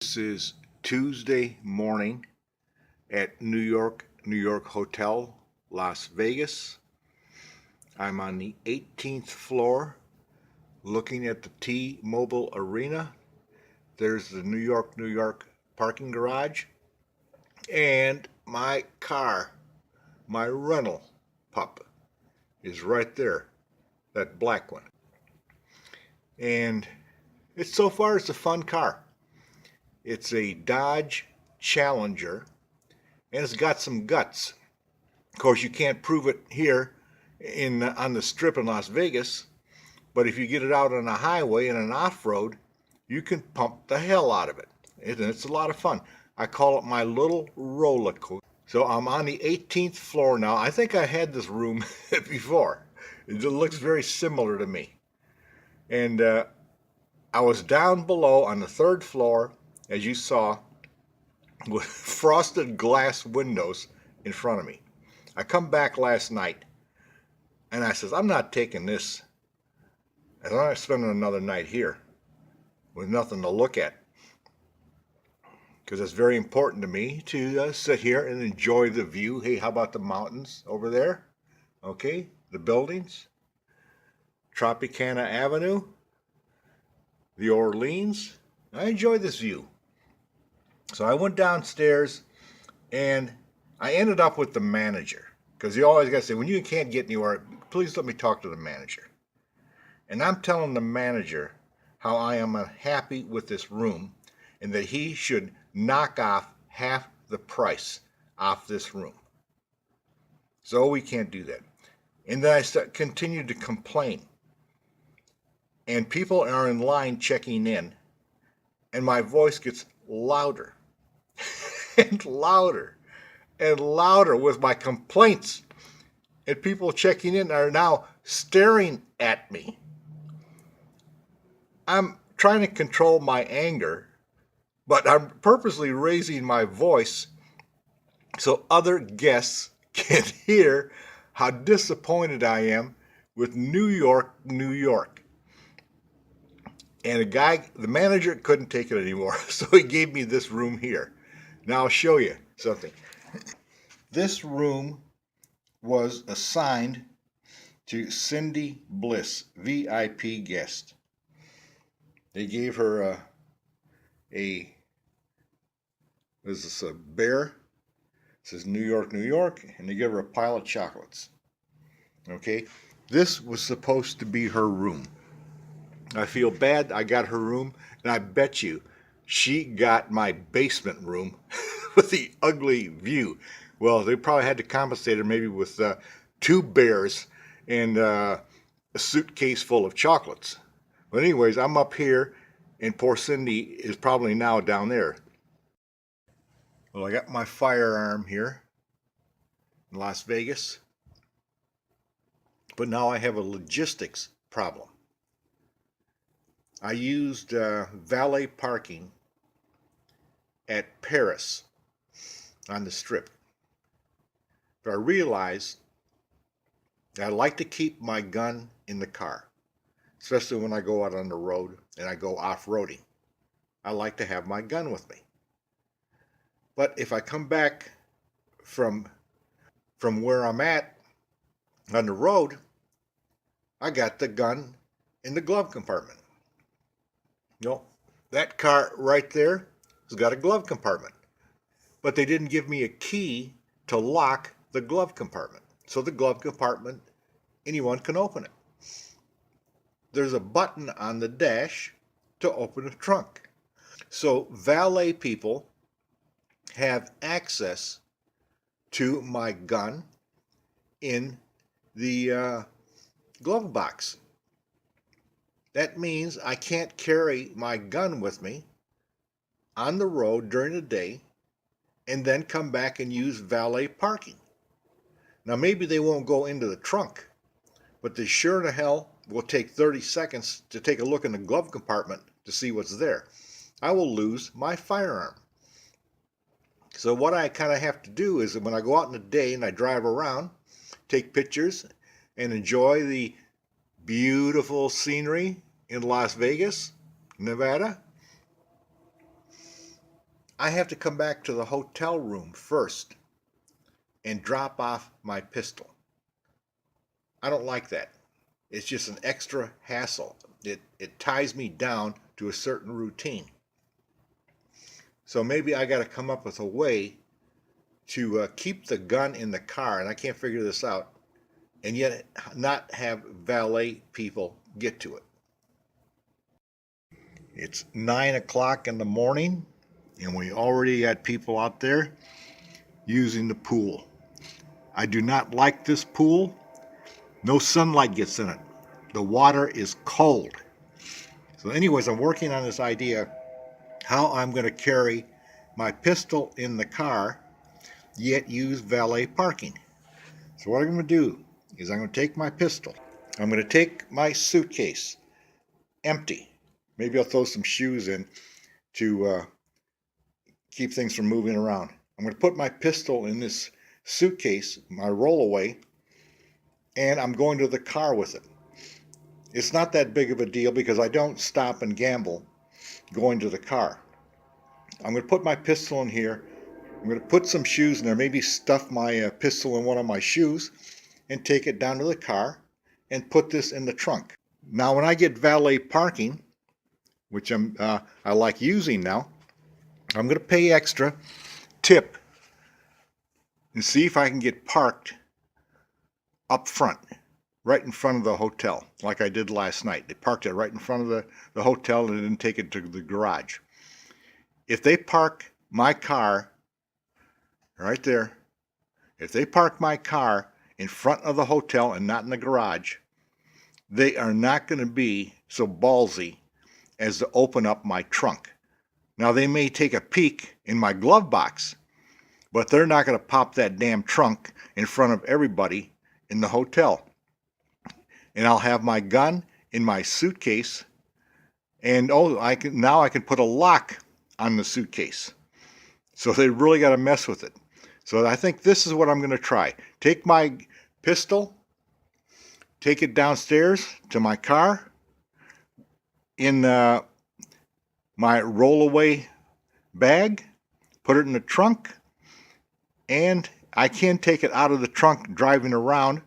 This is Tuesday morning at New York Hotel, Las Vegas. I'm on the 18th floor looking at the T-Mobile Arena. There's the New York parking garage. And my car, my rental pup, is right there, that black one. And so far it's a fun car. It's a Dodge Challenger, and it's got some guts. Of course, you can't prove it here on the strip in Las Vegas, but if you get it out on a highway and an off-road, you can pump the hell out of it. It's a lot of fun. I call it my little roller coaster. So I'm on the 18th floor now. I think I had this room before. It looks very similar to me. And I was down below on the third floor, as you saw, with frosted glass windows in front of me. I come back last night and I says, I'm not taking this. I'm not spending another night here with nothing to look at. Because it's very important to me to sit here and enjoy the view. Hey, how about the mountains over there? Okay, the buildings, Tropicana Avenue, the Orleans. I enjoy this view. So I went downstairs and I ended up with the manager. Because you always got to say, when you can't get anywhere, please let me talk to the manager. And I'm telling the manager how I am unhappy with this room and that he should knock off half the price off this room. So we can't do that. And then I continued to complain. And people are in line checking in. And my voice gets louder and louder and louder with my complaints. And people checking in are now staring at me. I'm trying to control my anger, but I'm purposely raising my voice so other guests can hear how disappointed I am with New York, New York. And the manager couldn't take it anymore, so he gave me this room here. Now I'll show you something. This room was assigned to Cindy Bliss, VIP guest. They gave her a bear. It says New York, New York, and they gave her a pile of chocolates. Okay, this was supposed to be her room. I feel bad I got her room, and I bet you she got my basement room with the ugly view. Well, they probably had to compensate her maybe with 2 bears and a suitcase full of chocolates. But anyways, I'm up here, and poor Cindy is probably now down there. Well, I got my firearm here in Las Vegas, but now I have a logistics problem. I used valet parking at Paris on the strip. But I realized that I like to keep my gun in the car, especially when I go out on the road and I go off-roading. I like to have my gun with me. But if I come back from where I'm at on the road, I got the gun in the glove compartment. No, that car right there has got a glove compartment. But they didn't give me a key to lock the glove compartment. So the glove compartment, anyone can open it. There's a button on the dash to open the trunk. So valet people have access to my gun in the glove box. That means I can't carry my gun with me on the road during the day and then come back and use valet parking. Now maybe they won't go into the trunk, but they sure in hell will take 30 seconds to take a look in the glove compartment to see what's there. I will lose my firearm. So what I kind of have to do is when I go out in the day and I drive around, take pictures and enjoy the beautiful scenery in Las Vegas, Nevada, I have to come back to the hotel room first and drop off my pistol. I don't like that. It's just an extra hassle. It ties me down to a certain routine. So maybe I got to come up with a way to keep the gun in the car, and I can't figure this out, and yet not have valet people get to it. It's 9 o'clock in the morning, and we already got people out there using the pool. I do not like this pool. No sunlight gets in it. The water is cold. So anyways, I'm working on this idea how I'm going to carry my pistol in the car, yet use valet parking. So what I'm going to do is I'm going to take my pistol. I'm going to take my suitcase, empty. Maybe I'll throw some shoes in to keep things from moving around. I'm going to put my pistol in this suitcase, my rollaway, and I'm going to the car with it. It's not that big of a deal because I don't stop and gamble going to the car. I'm going to put my pistol in here. I'm going to put some shoes in there, maybe stuff my pistol in one of my shoes and take it down to the car and put this in the trunk. Now when I get valet parking, which I like using now, I'm going to pay extra, tip, and see if I can get parked up front, right in front of the hotel, like I did last night. They parked it right in front of the hotel and didn't take it to the garage. If they park my car right there, if they park my car in front of the hotel and not in the garage, they are not going to be so ballsy as to open up my trunk. Now they may take a peek in my glove box, but they're not going to pop that damn trunk in front of everybody in the hotel. And I'll have my gun in my suitcase, and now I can put a lock on the suitcase. So they really got to mess with it. So I think this is what I'm going to try. Take my pistol, take it downstairs to my car in my rollaway bag, put it in the trunk, and I can take it out of the trunk driving around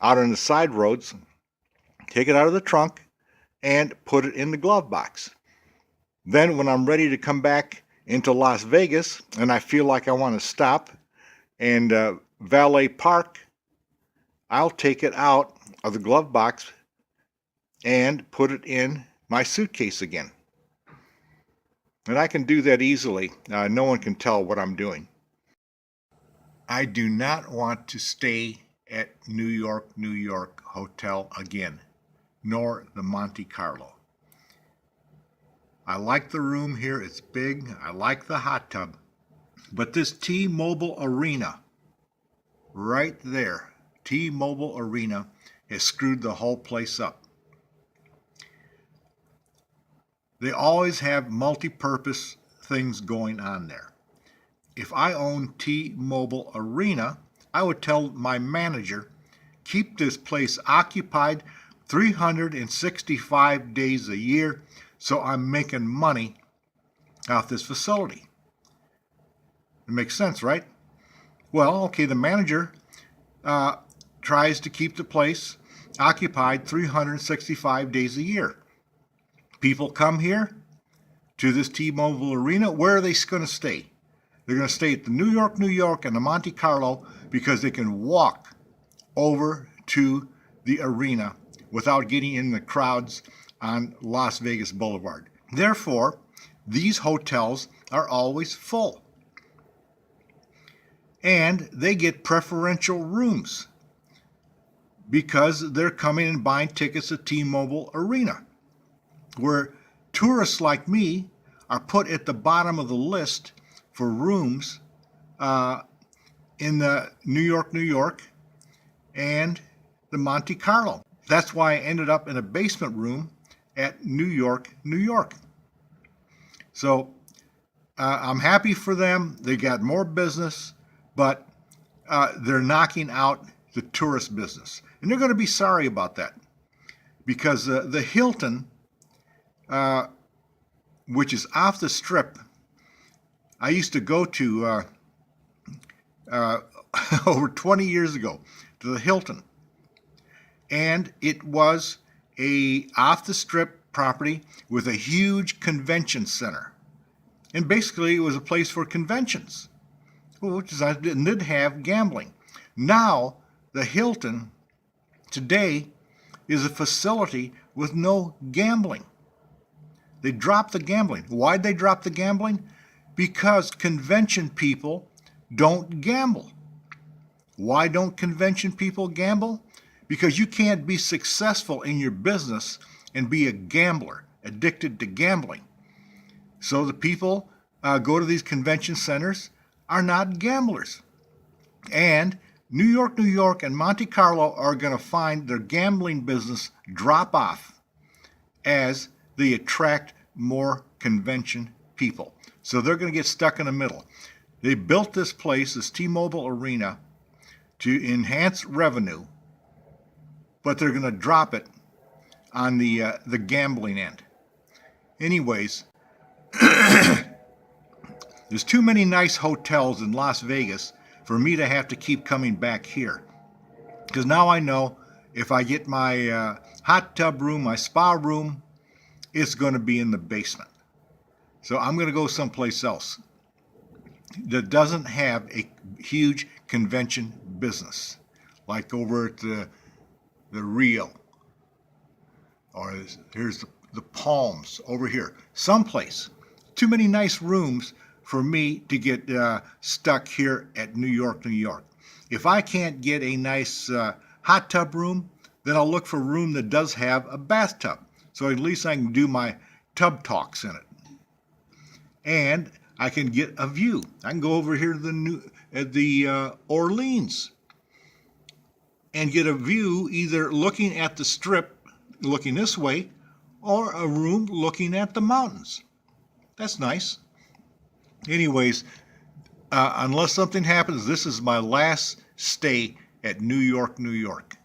out on the side roads. Take it out of the trunk and put it in the glove box. Then when I'm ready to come back into Las Vegas and I feel like I want to stop and valet park, I'll take it out of the glove box and put it in my suitcase again. And I can do that easily. No one can tell what I'm doing. I do not want to stay at New York Hotel again, nor the Monte Carlo. I like the room here. It's big. I like the hot tub. But this T-Mobile Arena, right there, T-Mobile Arena has screwed the whole place up. They always have multi-purpose things going on there. If I owned T-Mobile Arena, I would tell my manager, keep this place occupied 365 days a year so I'm making money off this facility. It makes sense, right? Well, okay, the manager tries to keep the place occupied 365 days a year. People come here to this T-Mobile Arena. Where are they going to stay? They're going to stay at the New York and the Monte Carlo because they can walk over to the arena without getting in the crowds on Las Vegas Boulevard. Therefore, these hotels are always full. And they get preferential rooms because they're coming and buying tickets at T-Mobile Arena, where tourists like me are put at the bottom of the list for rooms in the New York, and the Monte Carlo. That's why I ended up in a basement room at New York. So I'm happy for them. They got more business, but they're knocking out the tourist business. And they're going to be sorry about that because the Hilton, which is off the strip, I used to go to over 20 years ago to the Hilton, and it was a off the strip property with a huge convention center, and basically it was a place for conventions, which is, did have gambling. Now the Hilton today is a facility with no gambling. They dropped the gambling. Why'd they drop the gambling? Because convention people don't gamble. Why don't convention people gamble? Because you can't be successful in your business and be a gambler, addicted to gambling. So the people go to these convention centers are not gamblers. And New York, and Monte Carlo are going to find their gambling business drop off as they attract more convention people. So they're going to get stuck in the middle. They built this place, this T-Mobile Arena, to enhance revenue, but they're going to drop it on the gambling end. Anyways, there's too many nice hotels in Las Vegas for me to have to keep coming back here. Because now I know if I get my hot tub room, my spa room, it's going to be in the basement. So I'm going to go someplace else that doesn't have a huge convention business, like over at the Rio, or here's the Palms over here. Someplace. Too many nice rooms for me to get stuck here at New York. If I can't get a nice hot tub room, then I'll look for a room that does have a bathtub, so at least I can do my tub talks in it. And I can get a view. I can go over here to the Orleans and get a view, either looking at the strip, looking this way, or a room looking at the mountains. That's nice. Anyways, unless something happens, this is my last stay at New York.